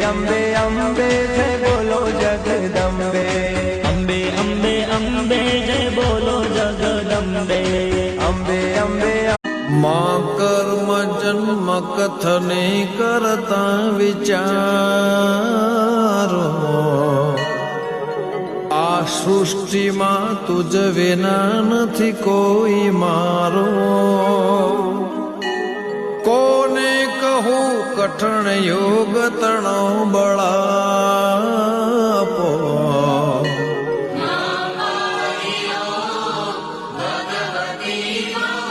અંબે અંબે જય બોલો જગદંબે અંબે અંબે અંબે જય બોલો જગદંબે અંબે અંબે માં કર્મ જન્મ કથને કરતા વિચારો આ સૃષ્ટિમાં તુજ વિના નથી કોઈ મારો કોને કહું કઠણ યોગ તણો બળા